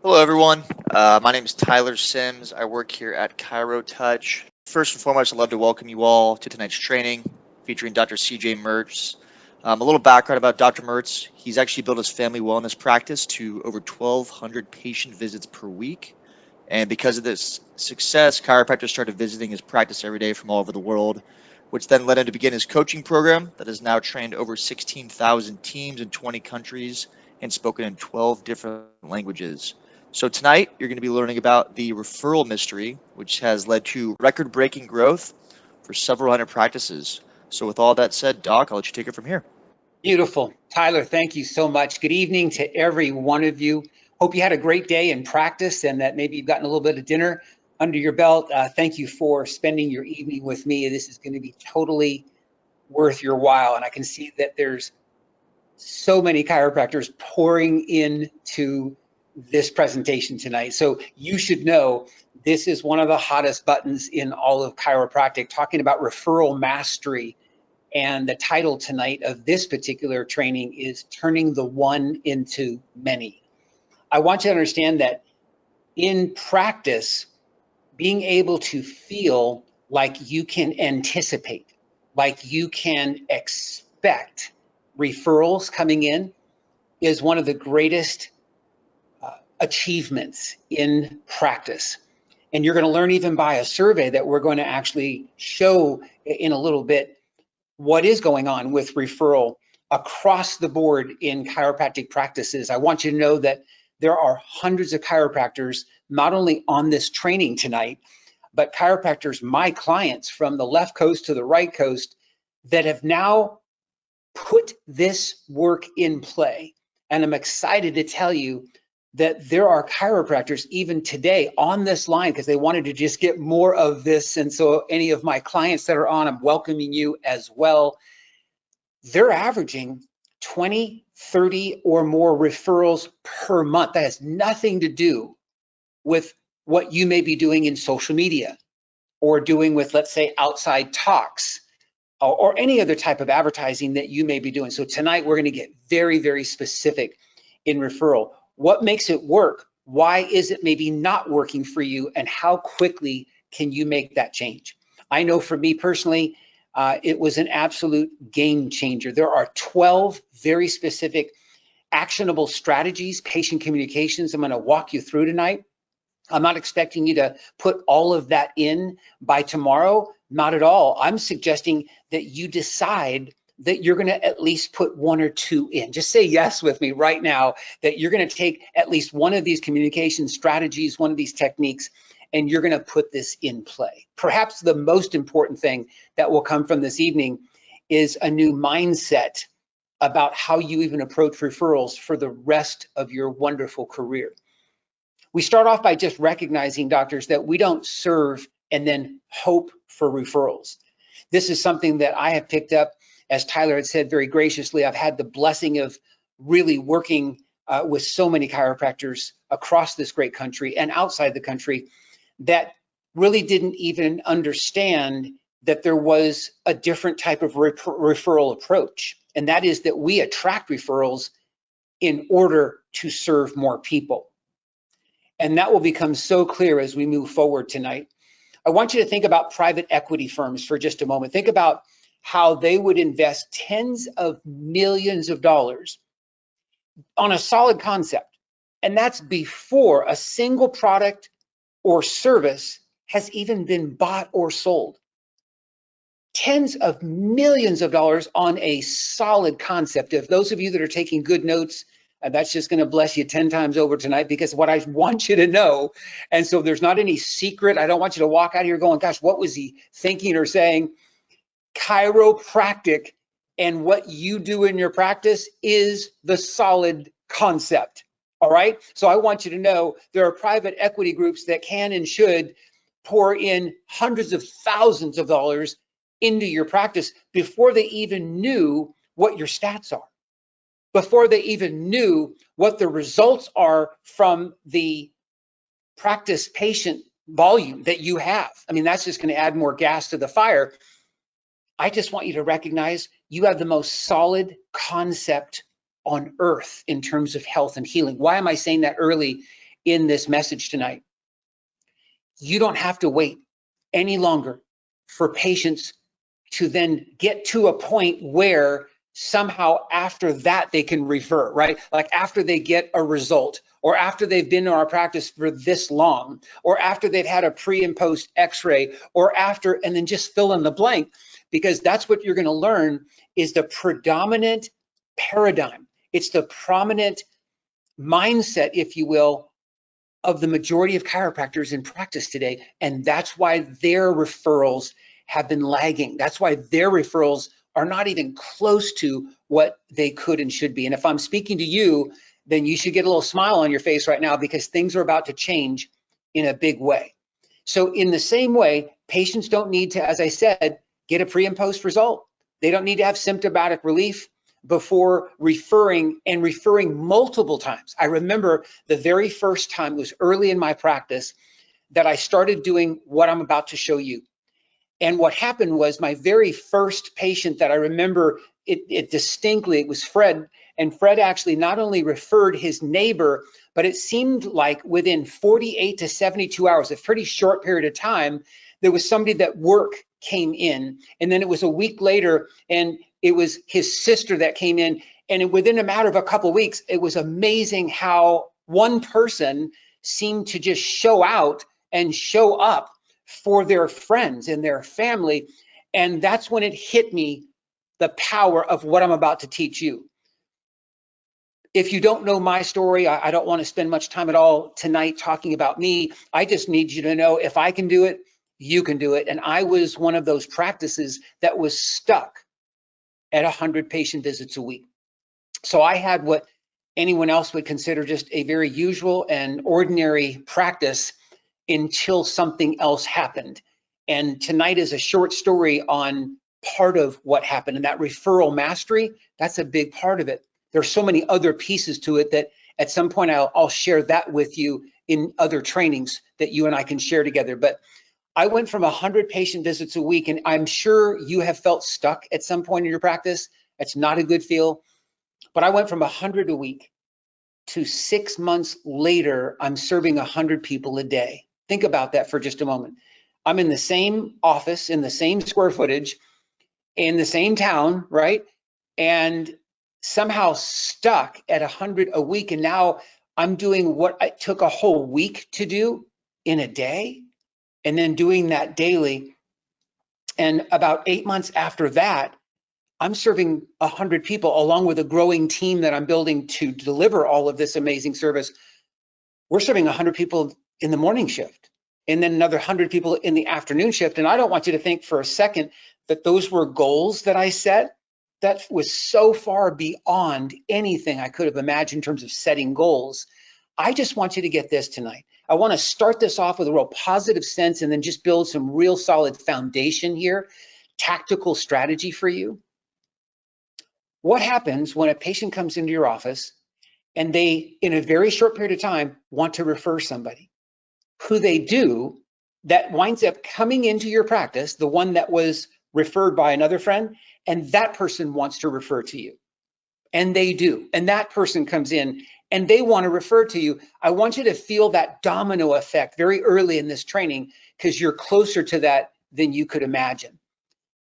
Hello, everyone. My name is Tyler Sims. I work here at ChiroTouch. First and foremost, I'd love to welcome you all to tonight's training featuring Dr. CJ Mertz. A little background about Dr. Mertz. He's actually built his family wellness practice to over 1,200 patient visits per week. And because of this success, chiropractors started visiting his practice every day from all over the world, which then led him to begin his coaching program that has now trained over 16,000 teams in 20 countries and spoken in 12 different languages. So tonight, you're going to be learning about the referral mystery, which has led to record-breaking growth for several hundred practices. So with all that said, Doc, I'll let you take it from here. Beautiful. Tyler, thank you so much. Good evening to every one of you. Hope you had a great day in practice and that maybe you've gotten a little bit of dinner under your belt. Thank you for spending your evening with me. This is going to be totally worth your while. And I can see that there's so many chiropractors pouring into this presentation tonight. So you should know this is one of the hottest buttons in all of chiropractic, talking about referral mastery. And the title tonight of this particular training is Turning the One into Many. I want you to understand that in practice, being able to feel like you can anticipate, like you can expect referrals coming in is one of the greatest achievements in practice. And you're going to learn even by a survey that we're going to actually show in a little bit what is going on with referral across the board in chiropractic practices. I want you to know that there are hundreds of chiropractors, not only on this training tonight, but chiropractors, my clients from the left coast to the right coast, that have now put this work in play. And I'm excited to tell you that there are chiropractors even today on this line because they wanted to just get more of this. And so any of my clients that are on, I'm welcoming you as well. They're averaging 20, 30 or more referrals per month. That has nothing to do with what you may be doing in social media or doing with, let's say, outside talks or any other type of advertising that you may be doing. So tonight we're going to get very, very specific in referral. What makes it work? Why is it maybe not working for you? And how quickly can you make that change? I know for me personally, it was an absolute game changer. There are 12 very specific actionable strategies, patient communications I'm going to walk you through tonight. I'm not expecting you to put all of that in by tomorrow, not at all. I'm suggesting that you decide that you're going to at least put one or two in. Just say yes with me right now that you're going to take at least one of these communication strategies, one of these techniques, and you're going to put this in play. Perhaps the most important thing that will come from this evening is a new mindset about how you even approach referrals for the rest of your wonderful career. We start off by just recognizing, doctors, that we don't serve and then hope for referrals. This is something that I have picked up. As Tyler had said very graciously, I've had the blessing of really working with so many chiropractors across this great country and outside the country that really didn't even understand that there was a different type of referral approach. And that is that we attract referrals in order to serve more people. And that will become so clear as we move forward tonight. I want you to think about private equity firms for just a moment. Think about how they would invest tens of millions of dollars on a solid concept. And that's before a single product or service has even been bought or sold. Tens of millions of dollars on a solid concept. If those of you that are taking good notes, that's just going to bless you 10 times over tonight, because what I want you to know, and so there's not any secret, I don't want you to walk out here going, gosh, what was he thinking or saying? Chiropractic and what you do in your practice is the solid concept. All right. So I want you to know there are private equity groups that can and should pour in hundreds of thousands of dollars into your practice before they even knew what your stats are, before they even knew what the results are from the practice patient volume that you have. I mean, that's just going to add more gas to the fire. I just want you to recognize you have the most solid concept on earth in terms of health and healing. Why am I saying that early in this message tonight. You don't have to wait any longer for patients to then get to a point where somehow after that they can refer, right? Like after they get a result, or after they've been in our practice for this long, or after they've had a pre and post x-ray, or after, and then just fill in the blank, because that's what you're going to learn is the predominant paradigm. It's the prominent mindset, if you will, of the majority of chiropractors in practice today. And that's why their referrals have been lagging. That's why their referrals are not even close to what they could and should be. And if I'm speaking to you, then you should get a little smile on your face right now, because things are about to change in a big way. So in the same way, patients don't need to, as I said, get a pre and post result. They don't need to have symptomatic relief before referring, and referring multiple times. I remember the very first time, it was early in my practice, that I started doing what I'm about to show you. And what happened was, my very first patient that I remember it distinctly, it was Fred. And Fred actually not only referred his neighbor, but it seemed like within 48 to 72 hours, a pretty short period of time, there was somebody that work came in. And then it was a week later, and it was his sister that came in. And within a matter of a couple of weeks, it was amazing how one person seemed to just show out and show up for their friends and their family. And that's when it hit me, the power of what I'm about to teach you. If you don't know my story, I don't want to spend much time at all tonight talking about me. I just need you to know, if I can do it, you can do it. And I was one of those practices that was stuck at 100 patient visits a week. So I had what anyone else would consider just a very usual and ordinary practice until something else happened. And tonight is a short story on part of what happened. And that referral mastery, that's a big part of it. There's so many other pieces to it that at some point I'll share that with you in other trainings that you and I can share together. But I went from 100 patient visits a week, and I'm sure you have felt stuck at some point in your practice. That's not a good feel. But I went from 100 a week to 6 months later, I'm serving 100 people a day. Think about that for just a moment. I'm in the same office, in the same square footage, in the same town, right? And somehow stuck at 100 a week. And now I'm doing what it took a whole week to do in a day, and then doing that daily. And about 8 months after that, I'm serving 100 people, along with a growing team that I'm building to deliver all of this amazing service. We're serving 100 people in the morning shift, and then another 100 people in the afternoon shift. And I don't want you to think for a second that those were goals that I set. That was so far beyond anything I could have imagined in terms of setting goals. I just want you to get this tonight. I want to start this off with a real positive sense, and then just build some real solid foundation here, tactical strategy for you. What happens when a patient comes into your office and they, in a very short period of time, want to refer somebody? Who they do, that winds up coming into your practice, the one that was referred by another friend, and that person wants to refer to you. And they do. And that person comes in and they want to refer to you. I want you to feel that domino effect very early in this training, because you're closer to that than you could imagine.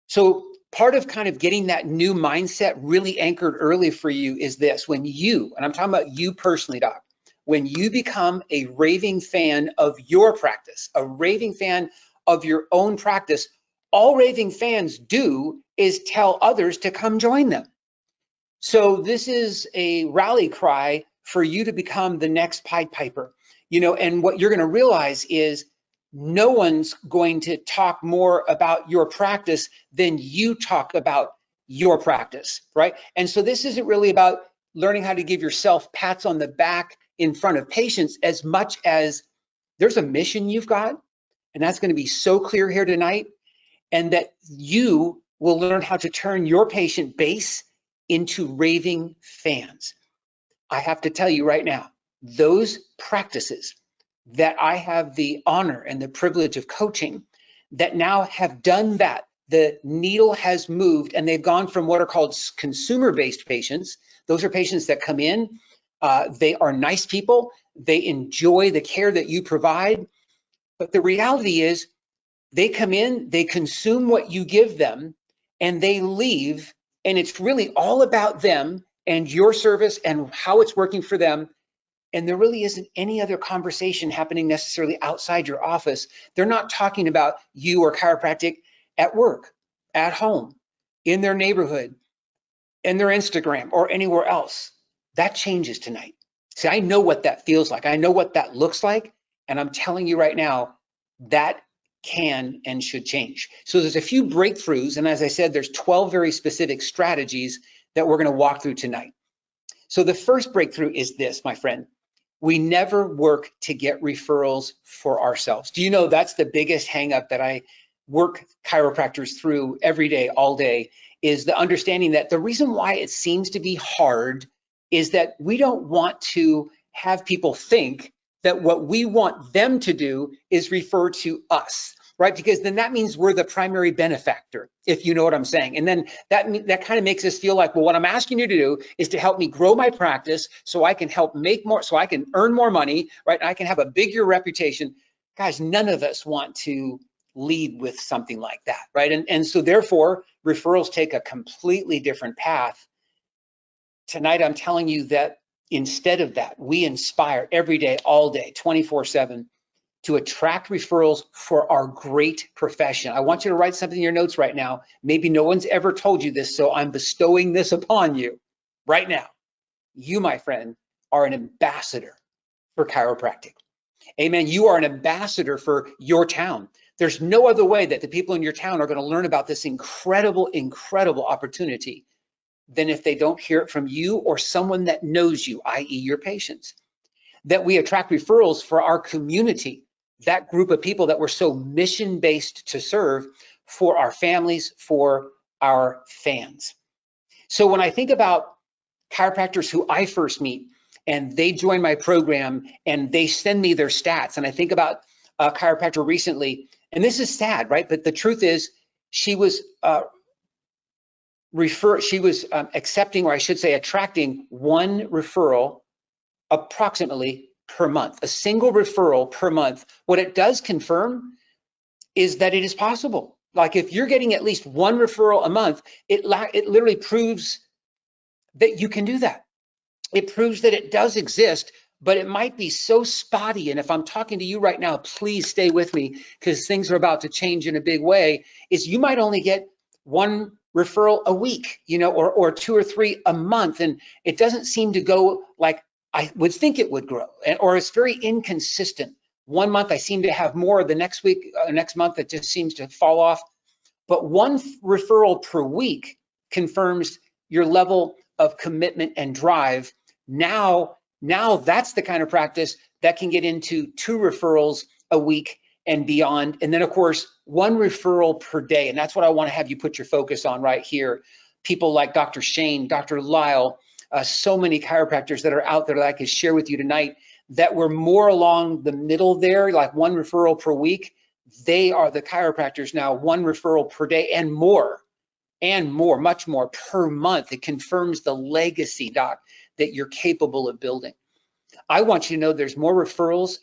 So part of kind of getting that new mindset really anchored early for you is this: when you, and I'm talking about you personally, doc, when you become a raving fan of your practice, a raving fan of your own practice, all raving fans do is tell others to come join them. So this is a rally cry for you to become the next Pied Piper, you know. And what you're going to realize is no one's going to talk more about your practice than you talk about your practice, right? And so this isn't really about learning how to give yourself pats on the back in front of patients, as much as there's a mission you've got, and that's going to be so clear here tonight, and that you will learn how to turn your patient base into raving fans. I have to tell you right now, those practices that I have the honor and the privilege of coaching, that now have done that, the needle has moved, and they've gone from what are called consumer-based patients. Those are patients that come in, they are nice people, They enjoy the care that you provide. But the reality is they come in, they consume what you give them, and they leave. And it's really all about them and your service and how it's working for them. And there really isn't any other conversation happening necessarily outside your office. They're not talking about you or chiropractic at work, at home, in their neighborhood, in their Instagram, or anywhere else. That changes tonight. See, I know what that feels like. I know what that looks like. And I'm telling you right now, that can and should change. So there's a few breakthroughs. And as I said, there's 12 very specific strategies that we're going to walk through tonight. So the first breakthrough is this, my friend. We never work to get referrals for ourselves. Do you know that's the biggest hangup that I work chiropractors through every day, all day, is the understanding that the reason why it seems to be hard is that we don't want to have people think that what we want them to do is refer to us, right? Because then that means we're the primary benefactor, if you know what I'm saying. And then that kind of makes us feel like, well, what I'm asking you to do is to help me grow my practice so I can help make more, so I can earn more money, right? I can have a bigger reputation. Guys, none of us want to lead with something like that, right? And so therefore, referrals take a completely different path. Tonight, I'm telling you that instead of that, we inspire every day, all day, 24/7, to attract referrals for our great profession. I want you to write something in your notes right now. Maybe no one's ever told you this, so I'm bestowing this upon you right now. You, my friend, are an ambassador for chiropractic. Amen. You are an ambassador for your town. There's no other way that the people in your town are going to learn about this incredible, incredible opportunity than if they don't hear it from you or someone that knows you, i.e. your patients. That we attract referrals for our community, that group of people that we're so mission-based to serve, for our families, for our fans. So when I think about chiropractors who I first meet and they join my program and they send me their stats, and I think about a chiropractor recently, and this is sad, right? But the truth is she was accepting, or I should say attracting, one referral approximately per month, a single referral per month. What it does confirm is that it is possible. Like if you're getting at least one referral a month, it literally proves that you can do that. It proves that it does exist, but it might be so spotty. And if I'm talking to you right now, please stay with me because things are about to change in a big way, is you might only get one referral a week, you know, or two or three a month. And it doesn't seem to go like I would think it would grow, or it's very inconsistent. One month I seem to have more, the next week, next month it just seems to fall off. But one referral per week confirms your level of commitment and drive. Now that's the kind of practice that can get into 2 referrals a week and beyond. And then of course, 1 referral per day. And that's what I want to have you put your focus on right here. People like Dr. Shane, Dr. Lyle, so many chiropractors that are out there that I could share with you tonight that were more along the middle there, like 1 referral per week. They are the chiropractors now, 1 referral per day and more, much more per month. It confirms the legacy, doc, that you're capable of building. I want you to know there's more referrals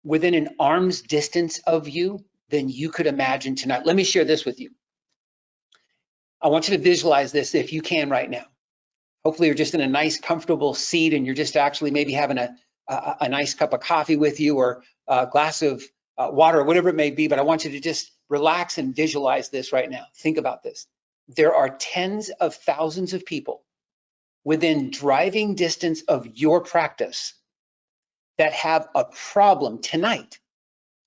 within an arm's distance of you than you could imagine tonight. Let me share this with you. I want you to visualize this if you can right now. Hopefully you're just in a nice, comfortable seat and you're just actually maybe having a nice cup of coffee with you, or a glass of water, or whatever it may be, but I want you to just relax and visualize this right now. Think about this. There are tens of thousands of people within driving distance of your practice that have a problem tonight.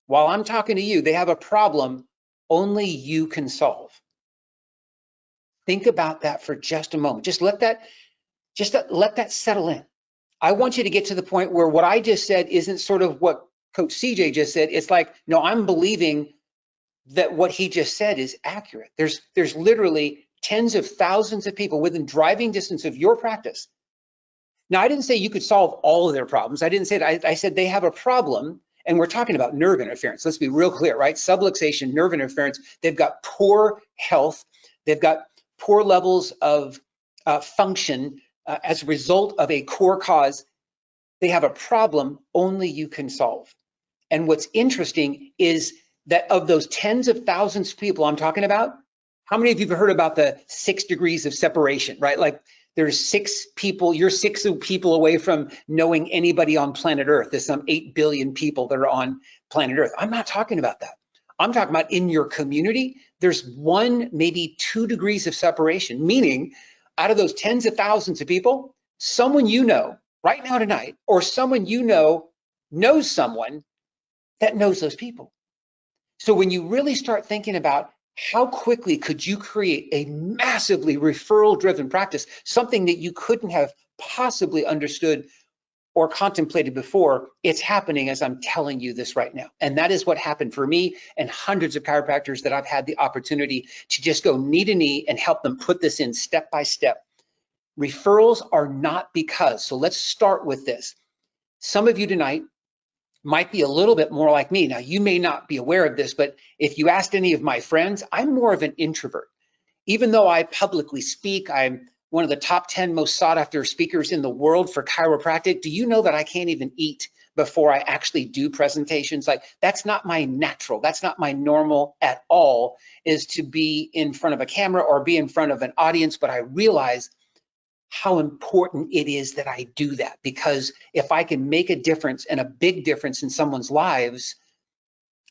While I'm talking to you, they have a problem only you can solve. Think about that for just a moment. Just let that settle in. I want you to get to the point where what I just said isn't sort of what Coach CJ just said. It's like, no, I'm believing that what he just said is accurate. There's literally tens of thousands of people within driving distance of your practice. Now, I didn't say you could solve all of their problems. I didn't say that. I said they have a problem, and we're talking about nerve interference. Let's be real clear, right? Subluxation, nerve interference. They've got poor health. They've got poor levels of function as a result of a core cause. They have a problem only you can solve. And what's interesting is that of those tens of thousands of people I'm talking about, how many of you have heard about the 6 degrees of separation, right? Like there's 6 people, you're 6 people away from knowing anybody on planet Earth. There's some 8 billion people that are on planet Earth. I'm not talking about that. I'm talking about in your community, there's 1, maybe 2 degrees of separation, meaning out of those tens of thousands of people, someone you know right now tonight, or someone you know knows someone that knows those people. So when you really start thinking about how quickly could you create a massively referral-driven practice, something that you couldn't have possibly understood or contemplated before, it's happening as I'm telling you this right now. And that is what happened for me and hundreds of chiropractors that I've had the opportunity to just go knee to knee and help them put this in step by step. Referrals are not because, so let's start with this. Some of you tonight might be a little bit more like me. Now, you may not be aware of this, but if you asked any of my friends, I'm more of an introvert. Even though I publicly speak, I'm one of the top 10 most sought after speakers in the world for chiropractic. Do you know that I can't even eat before I actually do presentations? Like, that's not my natural, that's not my normal at all, is to be in front of a camera or be in front of an audience. But I realize how important it is that I do that, because if I can make a difference and a big difference in someone's lives,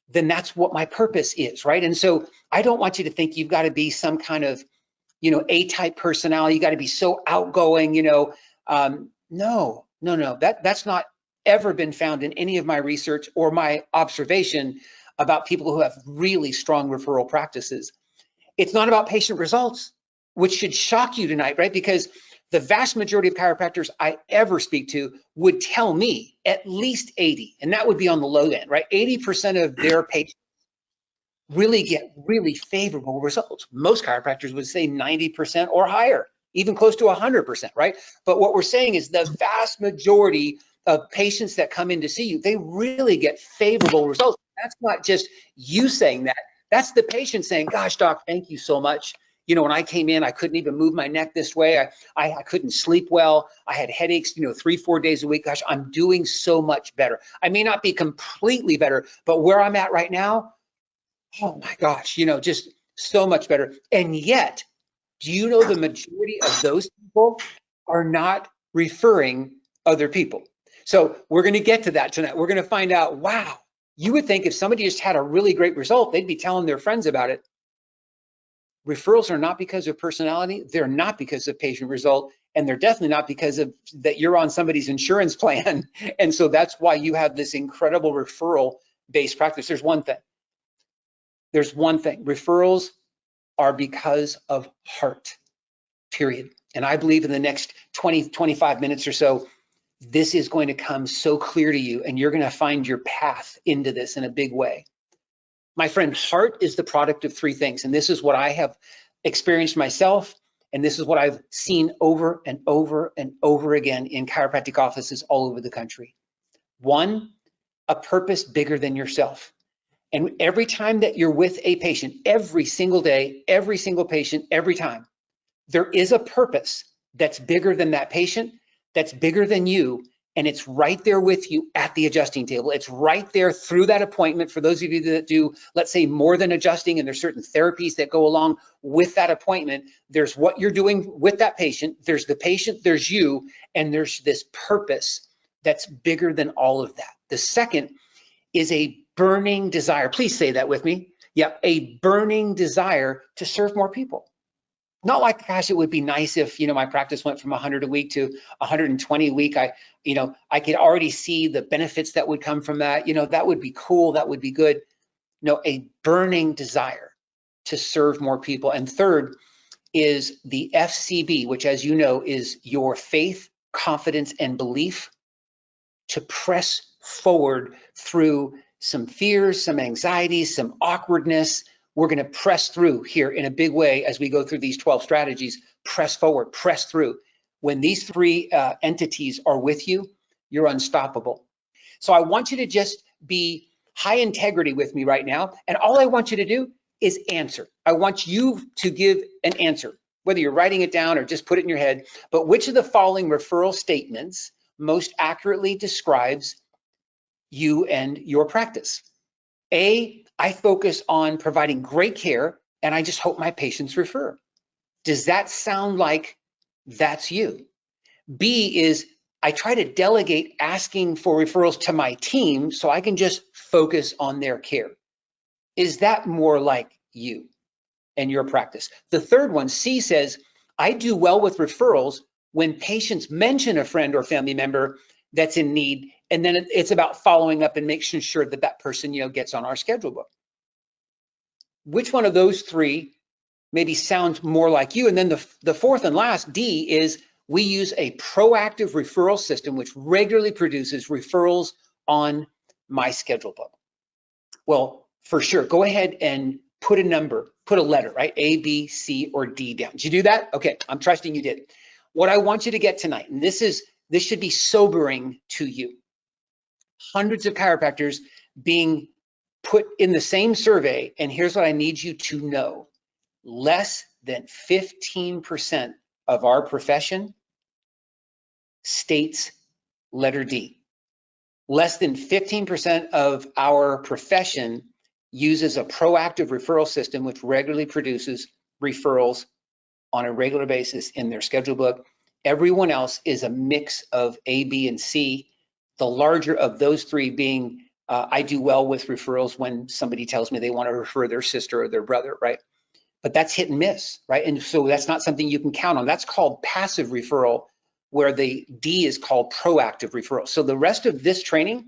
then that's what my purpose is, right? And so I don't want you to think you've got to be some kind of, A-type personality. You got to be so outgoing, no, that's not ever been found in any of my research or my observation about people who have really strong referral practices. It's not about patient results, which should shock you tonight, right? Because the vast majority of chiropractors I ever speak to would tell me at least 80, and that would be on the low end, right? 80% of their patients really get really favorable results. Most chiropractors would say 90% or higher, even close to 100%, right? But what we're saying is the vast majority of patients that come in to see you, they really get favorable results. That's not just you saying that. That's the patient saying, gosh, doc, thank you so much. When I came in, I couldn't even move my neck this way. I couldn't sleep well. I had headaches, 3-4 days a week. Gosh, I'm doing so much better. I may not be completely better, but where I'm at right now, oh my gosh, just so much better. And yet, do you know the majority of those people are not referring other people? So we're going to get to that tonight. We're going to find out, wow, you would think if somebody just had a really great result, they'd be telling their friends about it. Referrals are not because of personality. They're not because of patient result. And they're definitely not because of that you're on somebody's insurance plan. And so that's why you have this incredible referral-based practice. There's one thing. Referrals are because of heart, period. And I believe in the next 20, 25 minutes or so, this is going to come so clear to you, and you're going to find your path into this in a big way. My friend, heart is the product of 3 things, and this is what I have experienced myself, and this is what I've seen over and over and over again in chiropractic offices all over the country. 1, a purpose bigger than yourself. And every time that you're with a patient, every single day, every single patient, every time, there is a purpose that's bigger than that patient, that's bigger than you, and it's right there with you at the adjusting table. It's right there through that appointment. For those of you that do, let's say, more than adjusting, and there's certain therapies that go along with that appointment, there's what you're doing with that patient, there's the patient, there's you, and there's this purpose that's bigger than all of that. The second is a burning desire. Please say that with me. Yeah, a burning desire to serve more people. Not like, gosh, it would be nice if, my practice went from 100 a week to 120 a week. I could already see the benefits that would come from that. That would be cool. That would be good. No, a burning desire to serve more people. And third is the FCB, which, as you know, is your faith, confidence, and belief to press forward through some fears, some anxieties, some awkwardness. We're going to press through here in a big way as we go through these 12 strategies. Press forward, press through. When these 3 entities are with you, you're unstoppable. So I want you to just be high integrity with me right now. And all I want you to do is answer. I want you to give an answer, whether you're writing it down or just put it in your head. But which of the following referral statements most accurately describes you and your practice? A, I focus on providing great care and I just hope my patients refer. Does that sound like that's you? B is I try to delegate asking for referrals to my team so I can just focus on their care. Is that more like you and your practice? The third one, C, says, I do well with referrals when patients mention a friend or family member that's in need, and then it's about following up and making sure that that person, gets on our schedule book. Which one of those three maybe sounds more like you? And then the fourth and last, D, is we use a proactive referral system which regularly produces referrals on my schedule book. Well, for sure, go ahead and put a number, put a letter, right? A, B, C, or D down. Did you do that? Okay, I'm trusting you did. What I want you to get tonight, and this should be sobering to you. Hundreds of chiropractors being put in the same survey, and here's what I need you to know. Less than 15% of our profession states letter D. Less than 15% of our profession uses a proactive referral system which regularly produces referrals on a regular basis in their schedule book. Everyone else is a mix of A, B, and C. The larger of those three being I do well with referrals when somebody tells me they want to refer their sister or their brother, right? But that's hit and miss, right? And so that's not something you can count on. That's called passive referral, where the D is called proactive referral. So the rest of this training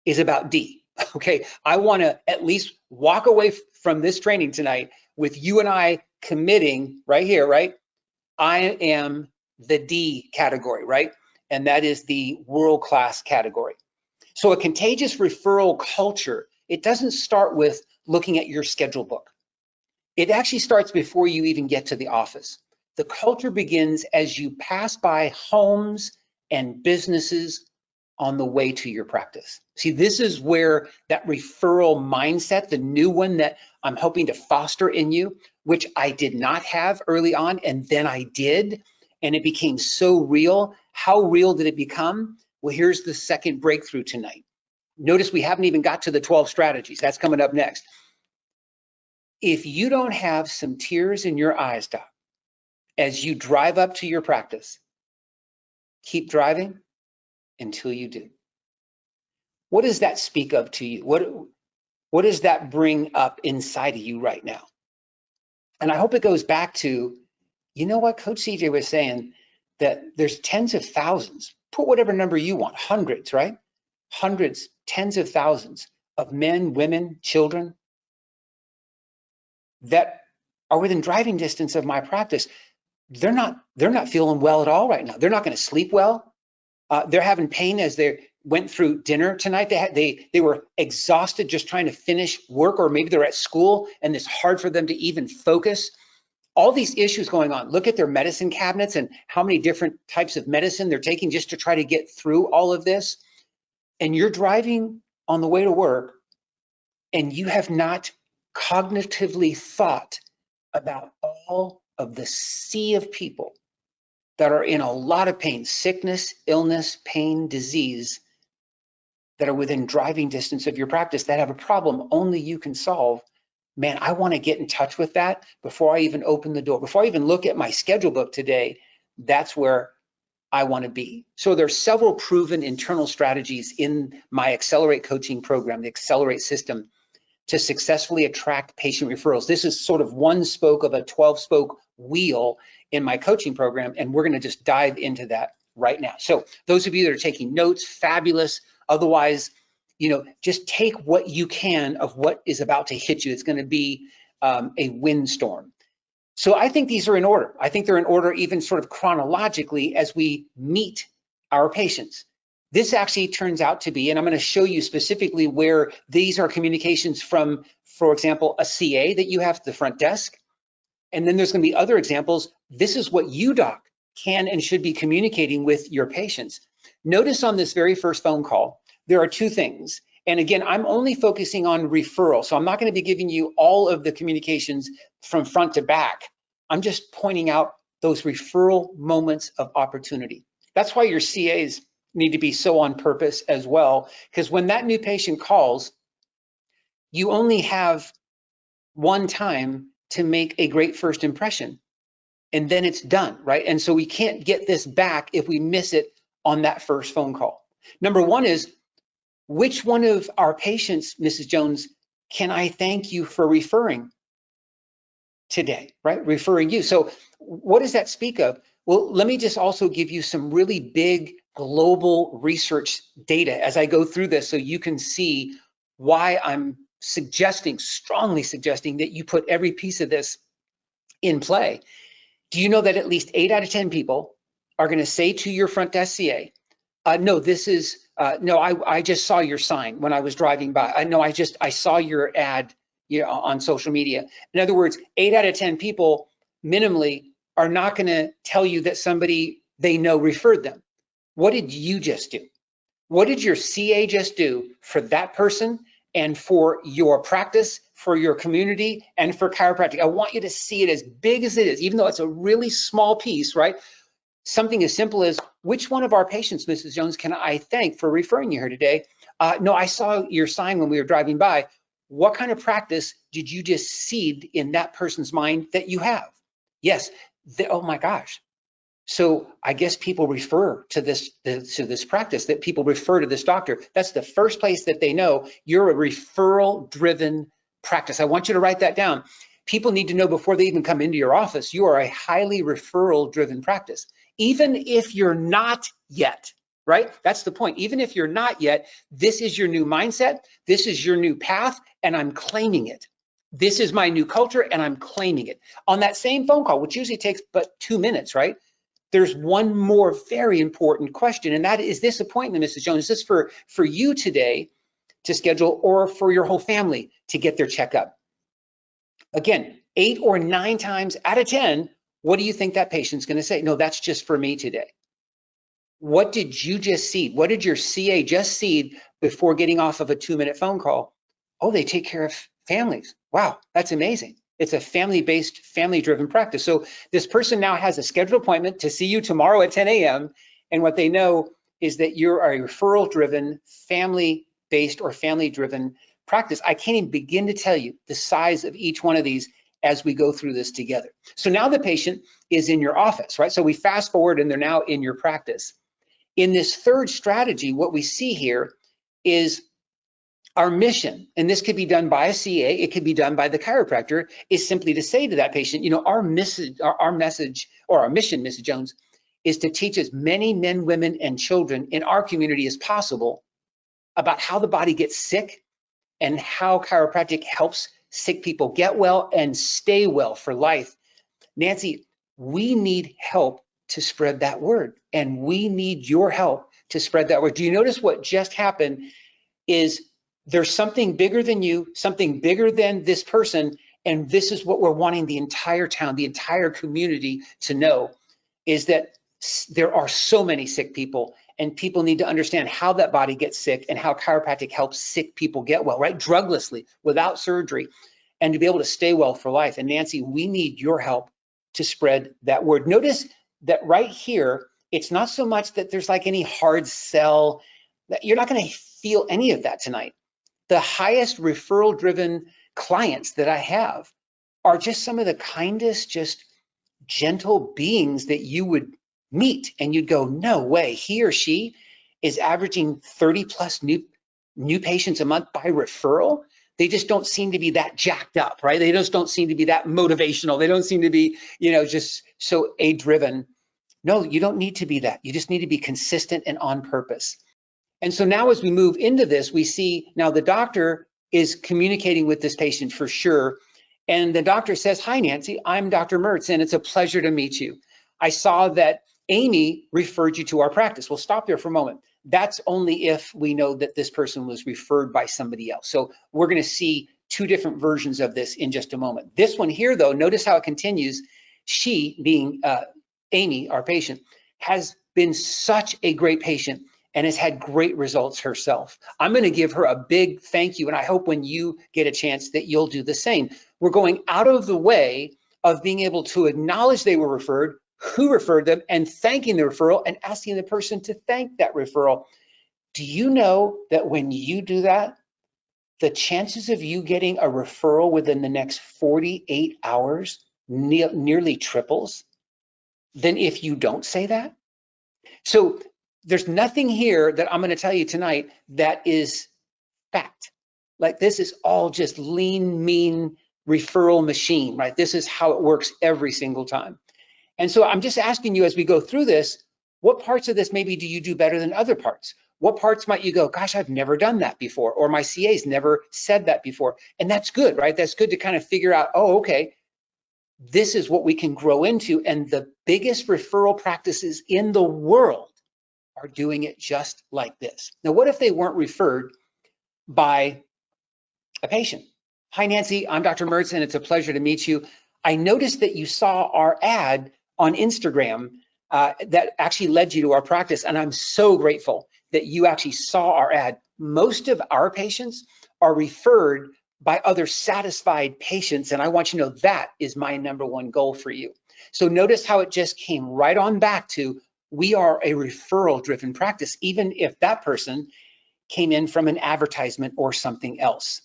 is about D, okay? I want to at least walk away from this training tonight with you and I committing right here, right? I am the D category, right? And that is the world-class category. So a contagious referral culture, it doesn't start with looking at your schedule book. It actually starts before you even get to the office. The culture begins as you pass by homes and businesses on the way to your practice. See, this is where that referral mindset, the new one that I'm hoping to foster in you, which I did not have early on, and then I did, and it became so real. How real did it become? Well, here's the second breakthrough tonight. Notice we haven't even got to the 12 strategies. That's coming up next. If you don't have some tears in your eyes, Doc, as you drive up to your practice, keep driving until you do. What does that speak of to you? What does that bring up inside of you right now? And I hope it goes back to, you know what Coach CJ was saying, that there's tens of thousands, put whatever number you want, hundreds, right? Hundreds, tens of thousands of men, women, children that are within driving distance of my practice. They're not feeling well at all right now. They're not going to sleep well. They're having pain as they went through dinner tonight. They were exhausted just trying to finish work, or maybe they're at school and it's hard for them to even focus. All these issues going on. Look at their medicine cabinets and how many different types of medicine they're taking just to try to get through all of this. And you're driving on the way to work and you have not cognitively thought about all of the sea of people that are in a lot of pain, sickness, illness, pain, disease, that are within driving distance of your practice, that have a problem only you can solve. Man, I want to get in touch with that before I even open the door, before I even look at my schedule book today. That's where I want to be. So there's several proven internal strategies in my Accelerate coaching program, the Accelerate system, to successfully attract patient referrals. This is sort of one spoke of a 12-spoke wheel in my coaching program, and we're going to just dive into that right now. So those of you that are taking notes, fabulous. Otherwise, just take what you can of what is about to hit you. It's going to be a windstorm. So I think these are in order. I think they're in order even sort of chronologically as we meet our patients. This actually turns out to be, and I'm going to show you specifically where these are communications from, for example, a CA that you have at the front desk. And then there's going to be other examples. This is what you, doc, can and should be communicating with your patients. Notice on this very first phone call, there are two things. And again, I'm only focusing on referral. So I'm not going to be giving you all of the communications from front to back. I'm just pointing out those referral moments of opportunity. That's why your CAs need to be so on purpose as well, because when that new patient calls, you only have one time to make a great first impression, and then it's done, right? And so we can't get this back if we miss it on that first phone call. Number one is, which one of our patients, Mrs. Jones, can I thank you for referring today, right? Referring you. So what does that speak of? Well, let me just also give you some really big global research data as I go through this so you can see why I'm strongly suggesting that you put every piece of this in play. Do you know that at least 8 out of 10 people are going to say to your front desk CA, no, I just saw your sign when I was driving by. I saw your ad, on social media. In other words, 8 out of 10 people minimally are not going to tell you that somebody they know referred them. What did you just do? What did your CA just do for that person and for your practice, for your community, and for chiropractic? I want you to see it as big as it is, even though it's a really small piece, right? Something as simple as, which one of our patients, Mrs. Jones, can I thank for referring you here today? No, I saw your sign when we were driving by. What kind of practice did you just seed in that person's mind that you have? Yes. Oh my gosh. So I guess people refer to this practice, that people refer to this doctor. That's the first place that they know you're a referral-driven practice. I want you to write that down. People need to know before they even come into your office, you are a highly referral-driven practice. Even if you're not yet, right? That's the point. Even if you're not yet, this is your new mindset. This is your new path, and I'm claiming it. This is my new culture, and I'm claiming it. On that same phone call, which usually takes but 2 minutes, right? There's one more very important question, and that is this appointment, Mrs. Jones, is this for you today to schedule or for your whole family to get their checkup? Again, 8 or 9 times out of 10, what do you think that patient's going to say? No, that's just for me today. What did you just seed? What did your CA just seed before getting off of a 2-minute phone call? Oh, they take care of families. Wow, that's amazing. It's a family-based, family-driven practice. So this person now has a scheduled appointment to see you tomorrow at 10 a.m. And what they know is that you're a referral-driven, family-based or family-driven practice. I can't even begin to tell you the size of each one of these as we go through this together. So now the patient is in your office, right? So we fast forward and they're now in your practice. In this third strategy, what we see here is our mission, and this could be done by a CA, it could be done by the chiropractor, is simply to say to that patient, our message, or our mission, Mrs. Jones, is to teach as many men, women, and children in our community as possible about how the body gets sick and how chiropractic helps sick people get well and stay well for life. Nancy, we need help to spread that word, and we need your help to spread that word. Do you notice what just happened is there's something bigger than you, something bigger than this person, and this is what we're wanting the entire town, the entire community to know, is that there are so many sick people, and people need to understand how that body gets sick and how chiropractic helps sick people get well, right? Druglessly, without surgery, and to be able to stay well for life. And Nancy, we need your help to spread that word. Notice that right here, it's not so much that there's like any hard sell, that you're not going to feel any of that tonight. The highest referral-driven clients that I have are just some of the kindest, just gentle beings that you would meet, and you'd go, no way, he or she is averaging 30 plus new patients a month by referral. They just don't seem to be that jacked up, right? They just don't seem to be that motivational. They don't seem to be, just so A-driven. No, you don't need to be that. You just need to be consistent and on purpose. And so now as we move into this, we see now the doctor is communicating with this patient for sure. And the doctor says, hi, Nancy, I'm Dr. Mertz, and it's a pleasure to meet you. I saw that Amy referred you to our practice. We'll stop there for a moment. That's only if we know that this person was referred by somebody else. So we're going to see 2 different versions of this in just a moment. This one here, though, notice how it continues. She, being Amy, our patient, has been such a great patient and has had great results herself. I'm going to give her a big thank you, and I hope when you get a chance that you'll do the same. We're going out of the way of being able to acknowledge they were referred, who referred them and thanking the referral and asking the person to thank that referral. Do you know that when you do that, the chances of you getting a referral within the next 48 hours nearly triples than if you don't say that? So there's nothing here that I'm going to tell you tonight that is fact. Like, this is all just lean, mean referral machine, right? This is how it works every single time. And so I'm just asking you, as we go through this, what parts of this maybe do you do better than other parts? What parts might you go, gosh, I've never done that before, or my CA's never said that before? And that's good, right? That's good to kind of figure out, oh, okay, this is what we can grow into. And the biggest referral practices in the world are doing it just like this. Now, what if they weren't referred by a patient? Hi, Nancy, I'm Dr. Mertz, and it's a pleasure to meet you. I noticed that you saw our ad on Instagram that actually led you to our practice, and I'm so grateful that you actually saw our ad. Most of our patients are referred by other satisfied patients, and I want you to know that is my number one goal for you. So notice how it just came right on back to, we are a referral-driven practice, even if that person came in from an advertisement or something else.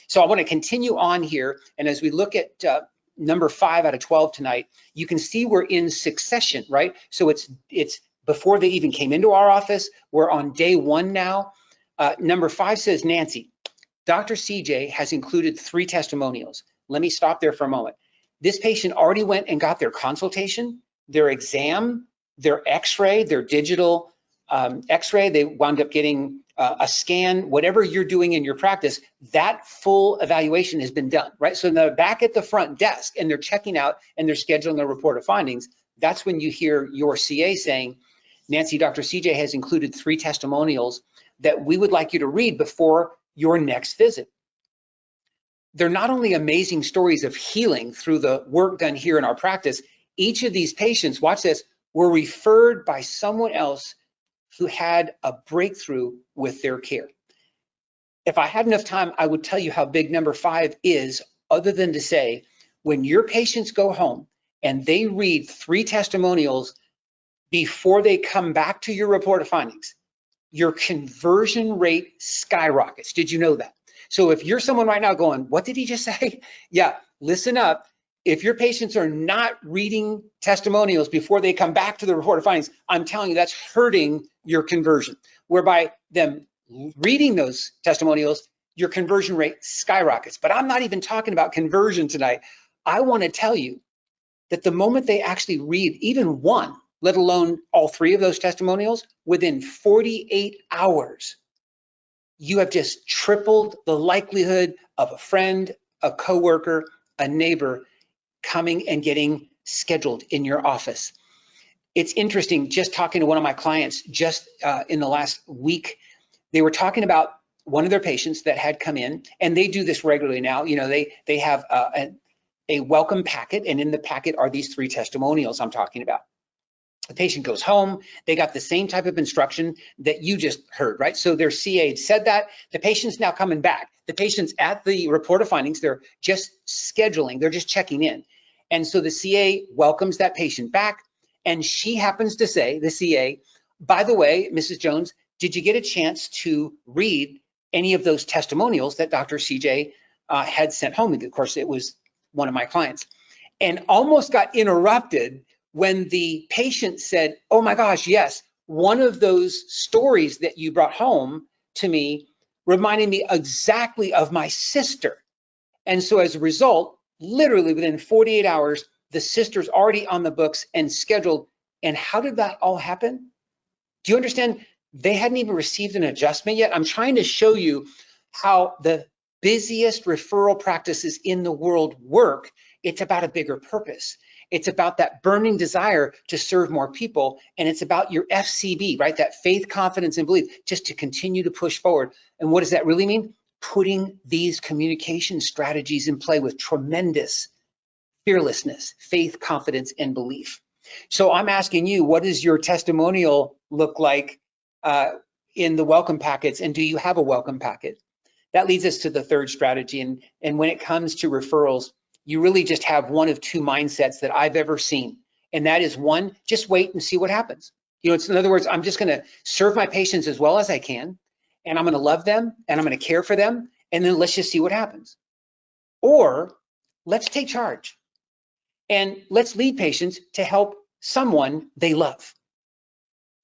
So I want to continue on here, and as we look at number 5 out of 12 tonight, you can see we're in succession, right? So it's before they even came into our office. We're on day 1 now. Number 5 says, Nancy, Dr. CJ has included 3 testimonials. Let me stop there for a moment. This patient already went and got their consultation, their exam, their x-ray, their digital x-ray. They wound up getting a scan. Whatever you're doing in your practice, that full evaluation has been done, right? So they're back at the front desk and they're checking out and they're scheduling their report of findings. That's when you hear your CA saying, Nancy, Dr. CJ has included 3 testimonials that we would like you to read before your next visit. They're not only amazing stories of healing through the work done here in our practice, each of these patients, watch this, were referred by someone else who had a breakthrough with their care. If I had enough time, I would tell you how big number 5 is, other than to say, when your patients go home and they read 3 testimonials before they come back to your report of findings, your conversion rate skyrockets. Did you know that? So if you're someone right now going, what did he just say? Yeah, listen up. If your patients are not reading testimonials before they come back to the report of findings, I'm telling you, that's hurting your conversion. Whereby them reading those testimonials, your conversion rate skyrockets. But I'm not even talking about conversion tonight. I want to tell you that the moment they actually read even one, let alone all 3 of those testimonials, within 48 hours, you have just tripled the likelihood of a friend, a coworker, a neighbor coming and getting scheduled in your office. It's interesting, just talking to one of my clients just in the last week, they were talking about one of their patients that had come in, and they do this regularly now. You know, they have a welcome packet, and in the packet are these 3 testimonials I'm talking about. The patient goes home, they got the same type of instruction that you just heard, right? So their CA said that, the patient's now coming back. The patient's at the report of findings, they're just scheduling, they're just checking in. And so the CA welcomes that patient back, and she happens to say, the CA, by the way, Mrs. Jones, did you get a chance to read any of those testimonials that Dr. CJ had sent home? Of course, it was one of my clients. And almost got interrupted when the patient said, oh my gosh, yes, one of those stories that you brought home to me reminded me exactly of my sister. And so as a result, literally within 48 hours, the sister's already on the books and scheduled. And how did that all happen? Do you understand? They hadn't even received an adjustment yet. I'm trying to show you how the busiest referral practices in the world work. It's about a bigger purpose. It's about that burning desire to serve more people. And it's about your FCB, right? That faith, confidence, and belief, just to continue to push forward. And what does that really mean? Putting these communication strategies in play with tremendous fearlessness, faith, confidence, and belief. So I'm asking you, what does your testimonial look like in the welcome packets? And do you have a welcome packet? That leads us to the 3rd strategy. And when it comes to referrals, you really just have one of 2 mindsets that I've ever seen. And that is one, just wait and see what happens. You know, it's in other words, I'm just going to serve my patients as well as I can, and I'm going to love them and I'm going to care for them. And then let's just see what happens. Or let's take charge and let's lead patients to help someone they love.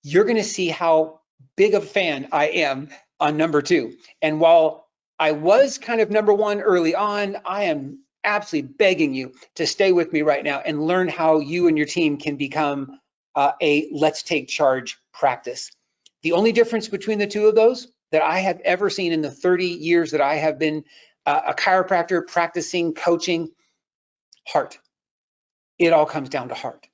You're going to see how big of a fan I am on number 2. And while I was kind of number 1 early on, I am absolutely begging you to stay with me right now and learn how you and your team can become a let's take charge practice. The only difference between the two of those that I have ever seen in the 30 years that I have been a chiropractor, practicing, coaching, heart. It all comes down to heart.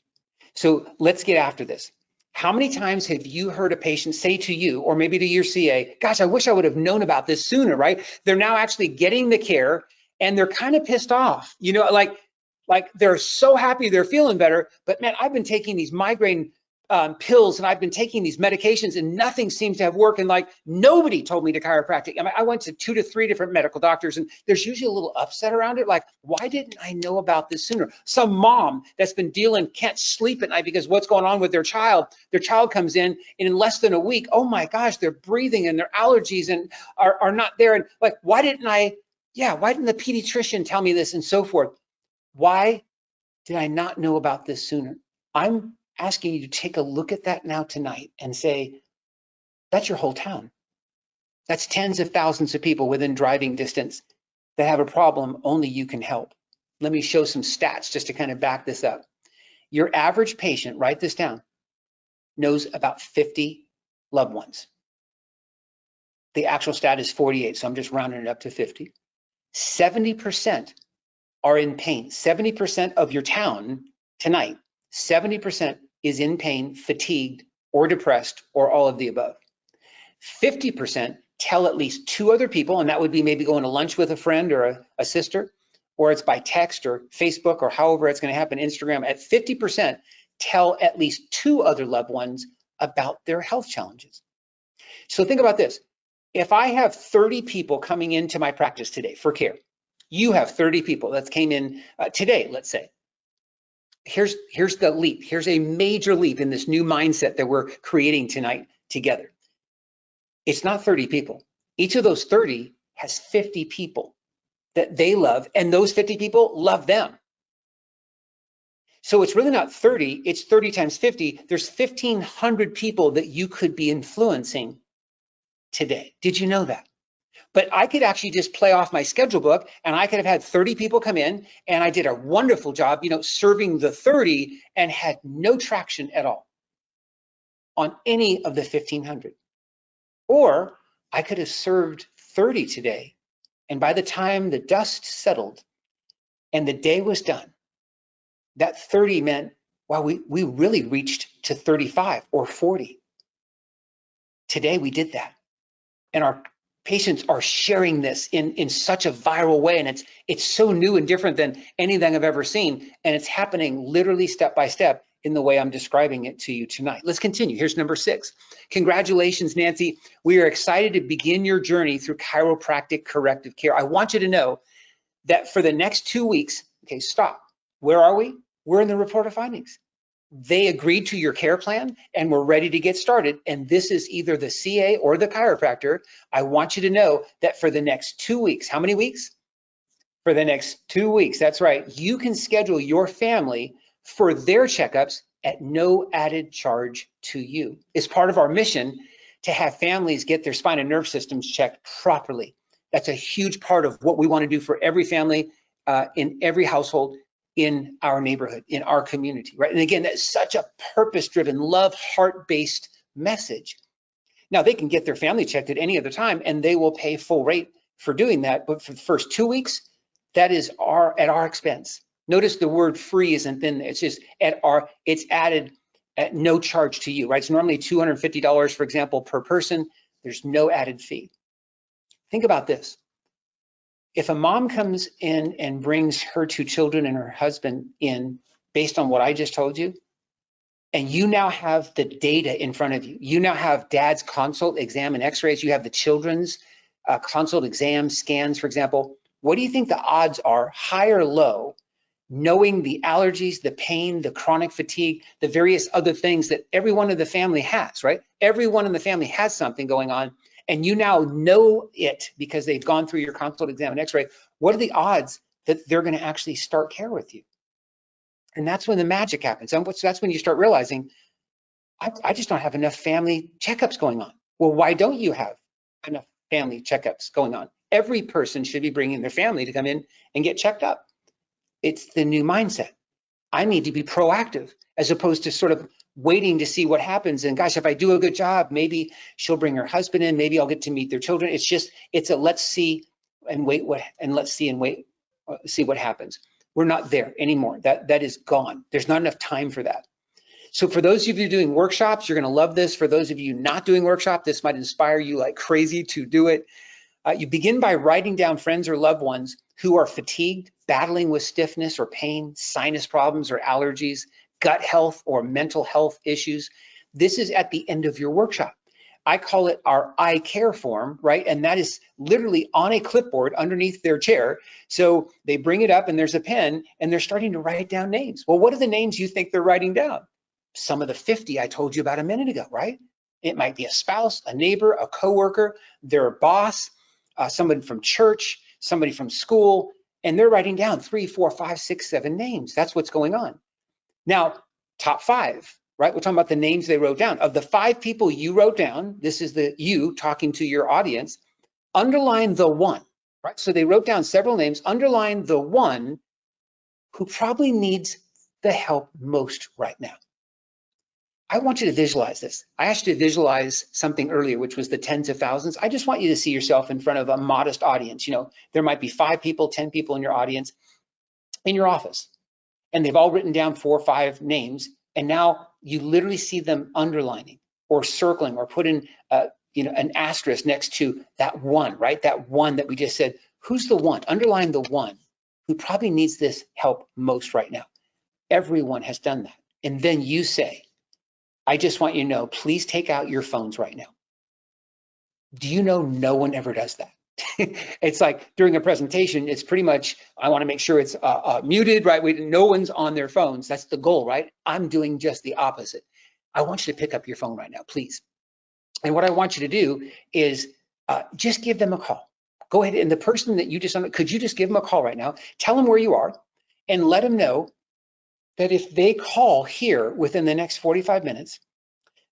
So let's get after this. How many times have you heard a patient say to you, or maybe to your CA, gosh, I wish I would have known about this sooner, right? They're now actually getting the care and they're kind of pissed off, you know, like they're so happy they're feeling better, but man, I've been taking these migraine pills and I've been taking these medications and nothing seems to have worked. And like nobody told me to chiropractic. I mean, I went to 2 to 3 different medical doctors and there's usually a little upset around it. Like, why didn't I know about this sooner? Some mom that's been dealing, can't sleep at night because what's going on with their child comes in and in less than a week, oh my gosh, their breathing and their allergies and are not there. And like, why didn't the pediatrician tell me this and so forth? Why did I not know about this sooner? I'm asking you to take a look at that now tonight and say, that's your whole town. That's tens of thousands of people within driving distance that have a problem only you can help. Let me show some stats just to kind of back this up. Your average patient, write this down, knows about 50 loved ones. The actual stat is 48, so I'm just rounding it up to 50. 70% are in pain. 70% of your town tonight, 70% is in pain, fatigued, or depressed, or all of the above. 50% tell at least 2 other people, and that would be maybe going to lunch with a friend or a sister, or it's by text or Facebook or however it's going to happen, Instagram. At 50%, tell at least 2 other loved ones about their health challenges. So think about this. If I have 30 people coming into my practice today for care, you have 30 people that came in today, let's say. Here's the leap. Here's a major leap in this new mindset that we're creating tonight together. It's not 30 people. Each of those 30 has 50 people that they love, and those 50 people love them. So it's really not 30, it's 30 times 50. There's 1,500 people that you could be influencing today. Did you know that? But I could actually just play off my schedule book and I could have had 30 people come in and I did a wonderful job, you know, serving the 30 and had no traction at all on any of the 1,500. Or I could have served 30 today. And by the time the dust settled and the day was done, that 30 meant, wow, we really reached to 35 or 40. Today we did that. And our patients are sharing this in such a viral way, and it's so new and different than anything I've ever seen, and it's happening literally step by step in the way I'm describing it to you tonight. Let's continue. Here's number 6. Congratulations, Nancy. We are excited to begin your journey through chiropractic corrective care. I want you to know that for the next 2 weeks, okay, stop. Where are we? We're in the report of findings. They agreed to your care plan and we're ready to get started. And this is either the CA or the chiropractor. I want you to know that for the next 2 weeks, how many weeks? For the next 2 weeks, that's right. You can schedule your family for their checkups at no added charge to you. It's part of our mission to have families get their spine and nerve systems checked properly. That's a huge part of what we want to do for every family in every household in our neighborhood, in our community, right? And again, that's such a purpose-driven, love, heart-based message. Now, they can get their family checked at any other time, and they will pay full rate for doing that. But for the first 2 weeks, that is at our expense. Notice the word free isn't in there. It's just it's added at no charge to you, right? It's normally $250, for example, per person. There's no added fee. Think about this. If a mom comes in and brings her 2 children and her husband in based on what I just told you, and you now have the data in front of you, you now have dad's consult, exam, and x-rays, you have the children's consult, exam, scans, for example, what do you think the odds are, high or low, knowing the allergies, the pain, the chronic fatigue, the various other things that everyone in the family has, right? Everyone in the family has something going on, and you now know it because they've gone through your consult exam and x-ray. What are the odds that they're going to actually start care with you? And that's when the magic happens. And that's when you start realizing, I just don't have enough family checkups going on. Well, why don't you have enough family checkups going on? Every person should be bringing their family to come in and get checked up. It's the new mindset. I need to be proactive as opposed to sort of waiting to see what happens. And gosh, if I do a good job, maybe she'll bring her husband in, maybe I'll get to meet their children. It's a let's see and wait see what happens. We're not there anymore. That is gone. There's not enough time for that. So for those of you doing workshops, you're going to love this. For those of you not doing workshop, this might inspire you like crazy to do it. You begin by writing down friends or loved ones who are fatigued, battling with stiffness or pain, sinus problems or allergies, gut health or mental health issues. This is at the end of your workshop. I call it our I care form, right? And that is literally on a clipboard underneath their chair. So they bring it up and there's a pen and they're starting to write down names. Well, what are the names you think they're writing down? Some of the 50 I told you about a minute ago, right? It might be a spouse, a neighbor, a coworker, their boss, somebody from church, somebody from school, and they're writing down 3, 4, 5, 6, 7 names. That's what's going on. Now, top 5, right? We're talking about the names they wrote down. Of the 5 people you wrote down, this is the you talking to your audience, underline the one, right? So they wrote down several names, underline the one who probably needs the help most right now. I want you to visualize this. I asked you to visualize something earlier, which was the tens of thousands. I just want you to see yourself in front of a modest audience. You know, there might be 5 people, 10 people in your audience, in your office, and they've all written down 4 or 5 names. And now you literally see them underlining or circling or putting, an asterisk next to that one, right? That one that we just said, who's the one? Underline the one who probably needs this help most right now. Everyone has done that. And then you say, I just want you to know, please take out your phones right now. Do you know no one ever does that? It's like during a presentation, it's pretty much, I want to make sure it's muted, right? No one's on their phones. That's the goal, right? I'm doing just the opposite. I want you to pick up your phone right now, please. And what I want you to do is just give them a call. Go ahead, and the person that you just, could you just give them a call right now? Tell them where you are and let them know that if they call here within the next 45 minutes,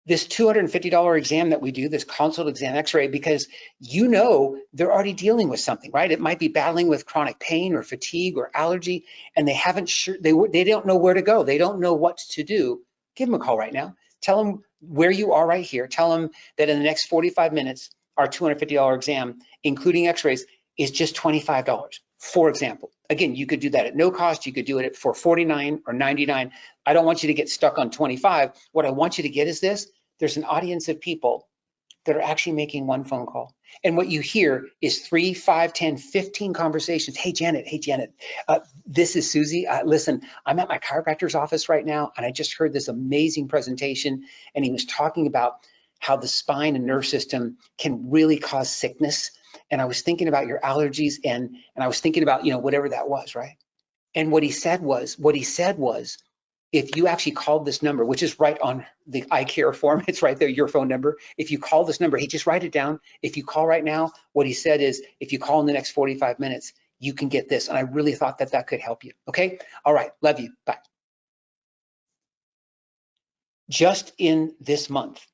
this $250 exam that we do, this consult exam x-ray, because you know they're already dealing with something, right? It might be battling with chronic pain or fatigue or allergy, and they don't know where to go. They don't know what to do. Give them a call right now. Tell them where you are right here. Tell them that in the next 45 minutes, our $250 exam, including x-rays, is just $25. For example, again, you could do that at no cost. You could do it for $49 or $99. I don't want you to get stuck on 25. What I want you to get is this. There's an audience of people that are actually making one phone call. And what you hear is 3, 5, 10, 15 conversations. Hey, Janet, this is Susie. Listen, I'm at my chiropractor's office right now, and I just heard this amazing presentation, and he was talking about how the spine and nerve system can really cause sickness. And I was thinking about your allergies, and I was thinking about, whatever that was, right? And what he said was, if you actually called this number, which is right on the I care form, it's right there, your phone number. If you call this number, hey, just write it down. If you call right now, what he said is, if you call in the next 45 minutes, you can get this. And I really thought that could help you. Okay. All right. Love you. Bye. Just in this month,